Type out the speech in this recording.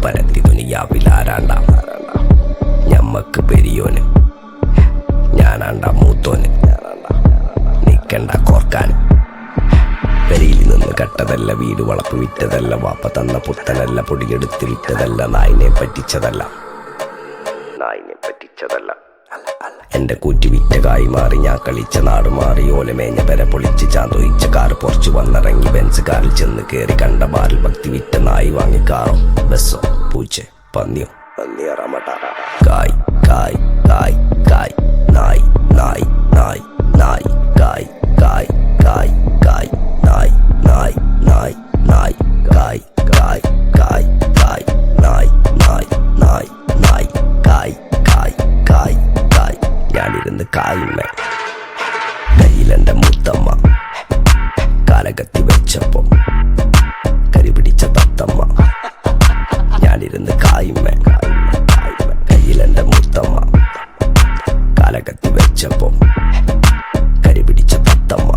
പരത്തി ദുനിയാവിലാരാണ്ട ഞമ്മക്ക് പെരിയോന് ഞാനാണ്ട മൂത്തോന് നിക്കണ്ട കോർക്കാന് പെരിയിൽ നിന്ന് കട്ടതല്ല വീട് വളപ്പ് വിറ്റതല്ല വാപ്പ തന്ന പുത്തനല്ല പൊടിയെടുത്ത് വിറ്റതല്ല നായിനെ പറ്റിച്ചതല്ല എന്റെ കൂറ്റി വിറ്റ കായി മാറി ഞാൻ കളിച്ച നാട് മാറി ഓലമേഞ്ഞ പെര പൊളിച്ച് ചാന്തൊയിച്ച കാറ് പൊറച്ചു വന്നിറങ്ങി ബെൻസ് കാറിൽ ചെന്ന് കേറി കണ്ട ബാറിൽ ഭക്തി വിറ്റ നായി വാങ്ങി കാറോ ബസ്സോ പൂച്ച പന്നിയോ കായ് കായ് കായ് കായ് നായ് നായ് നായ് നായ് കായ് കായ് കായ് കായ് നായ് നായ് നായ് നായ് കായ് കായ് കായ് കായ് നായ് നായ് നായ് നായ് കായ് കായ് കായ് കായ് ഞാനിരുന്ന് കായുമ്മ കയ്യിലെന്റെ മുത്തമ്മ കാലകത്തി വെച്ചപ്പോ കരി പിടിച്ച തത്തമ്മ ഞാനിരുന്ന് കായുമ്മ കയ്യിലെന്റെ മുത്തമ്മ കാലകത്തി വെച്ചപ്പോ കരി പിടിച്ച തത്തമ്മ